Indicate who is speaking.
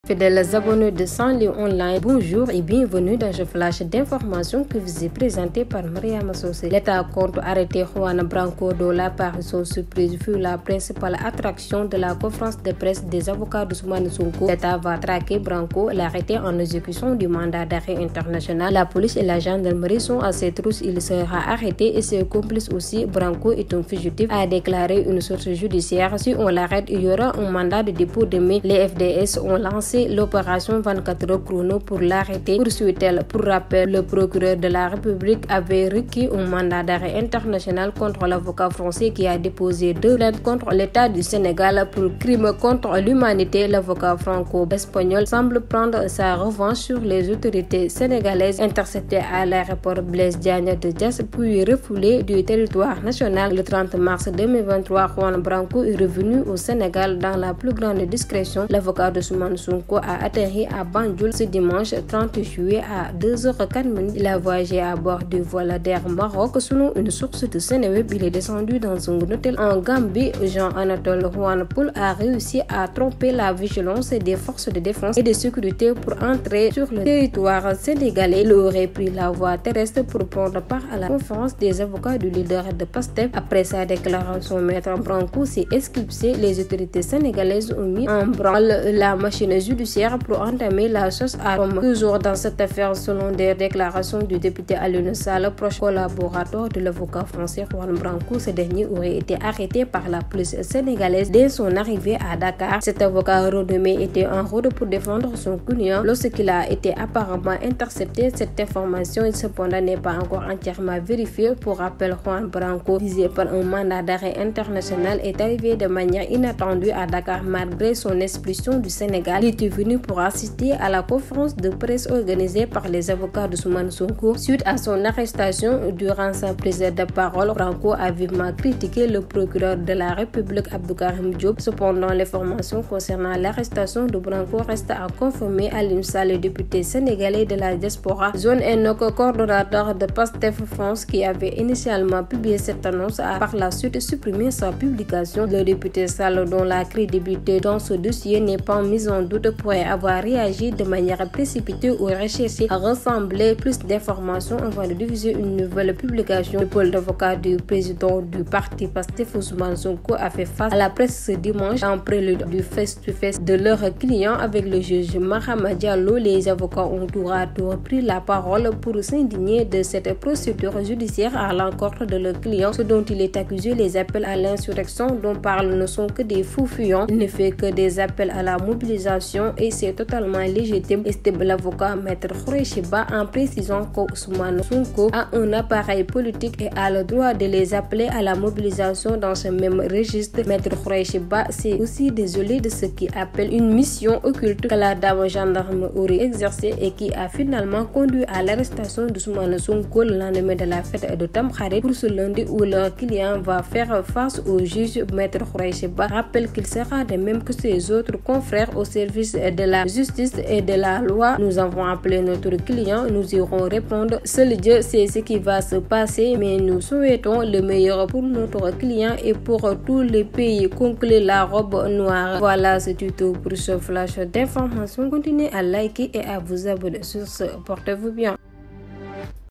Speaker 1: Fidèles abonnés de Saint-Louis Online, bonjour et bienvenue dans ce flash d'informations que vous est présenté par Mariama Sosé. L'État compte arrêter Juan Branco dont l'apparition surprise fut la principale attraction de la conférence de presse des avocats d'Ousmane Sonko. L'État va traquer Branco, l'arrêter en exécution du mandat d'arrêt international. La police et la gendarmerie sont à ses trousses. Il sera arrêté et ses complices aussi. Branco est un fugitif, a déclaré une source judiciaire. Si on l'arrête, il y aura un mandat de dépôt demain. Les FDS ont lancé l'opération 24 heures chrono pour l'arrêter, poursuit-elle. Pour rappel, le procureur de la République avait requis un mandat d'arrêt international contre l'avocat français qui a déposé 2 plaintes contre l'État du Sénégal pour crimes contre l'humanité. L'avocat franco-espagnol semble prendre sa revanche sur les autorités sénégalaises interceptées à l'aéroport Blaise Diagne de Diass puis refoulé du territoire national. Le 30 mars 2023, Juan Branco est revenu au Sénégal dans la plus grande discrétion. L'avocat d'Ousmane Sonko a atterri à Banjul ce dimanche 30 juillet à 2h04. Il a voyagé à bord du vol d'Air Maroc. Selon une source de Sénéweb, il est descendu dans un hôtel en Gambie. Jean-Anatole Juan Paul a réussi à tromper la vigilance des forces de défense et de sécurité pour entrer sur le territoire sénégalais. Il aurait pris la voie terrestre pour prendre part à la conférence des avocats du leader de PASTEF. Après sa déclaration, Maître Branco s'est excusé. Les autorités sénégalaises ont mis en branle la machine judiciaire pour entamer la chasse à Rome. Toujours dans cette affaire, selon des déclarations du député Alioune Sall, proche collaborateur de l'avocat français Juan Branco, ce dernier aurait été arrêté par la police sénégalaise dès son arrivée à Dakar. Cet avocat renommé était en route pour défendre son client lorsqu'il a été apparemment intercepté. Cette information cependant n'est pas encore entièrement vérifiée. Pour rappel, Juan Branco, visé par un mandat d'arrêt international, est arrivé de manière inattendue à Dakar malgré son expulsion du Sénégal. Il était venu pour assister à la conférence de presse organisée par les avocats d'Ousmane Sonko. Suite à son arrestation, durant sa prise de parole, Branco a vivement critiqué le procureur de la République Abdoukarim Diop. Cependant, l'information concernant l'arrestation de Branco reste à confirmer. Alioune Sall, le député sénégalais de la diaspora, Zone Enoch, coordonnateur de PASTEF France, qui avait initialement publié cette annonce, a par la suite supprimé sa publication. Le député Sall, dont la crédibilité dans ce dossier n'est pas mise en doute, pourrait avoir réagi de manière précipitée ou recherché à rassembler plus d'informations avant de diffuser une nouvelle publication. Le pôle d'avocat du président du parti PASTEF, Ousmane Sonko, a fait face à la presse ce dimanche en prélude du face-to-face de leur client avec le juge Mahama Diallo. Les avocats ont tour à tour pris la parole pour s'indigner de cette procédure judiciaire à l'encontre de leur client, ce dont il est accusé. Les appels à l'insurrection dont parle ne sont que des fous fuyants. Il ne fait que des appels à la mobilisation et c'est totalement légitime, estime l'avocat Maître Khoureyssi Ba, en précisant qu'Ousmane Sonko a un appareil politique et a le droit de les appeler à la mobilisation dans ce même registre. Maître Khoureyssi Ba s'est aussi désolé de ce qu'il appelle une mission occulte que la dame gendarme aurait exercée et qui a finalement conduit à l'arrestation d'Ousmane Sonko le lendemain de la fête de Tamkharit. Pour ce lundi où leur client va faire face au juge, Maître Khoureyssi Ba rappelle qu'il sera de même que ses autres confrères au service de la justice et de la loi. Nous avons appelé notre client, nous irons répondre. Seul Dieu sait ce qui va se passer, mais nous souhaitons le meilleur pour notre client et pour tous les pays, conclut la robe noire. Voilà, c'est tout pour ce flash d'information. Continuez à liker et à vous abonner sur ce. Portez-vous bien.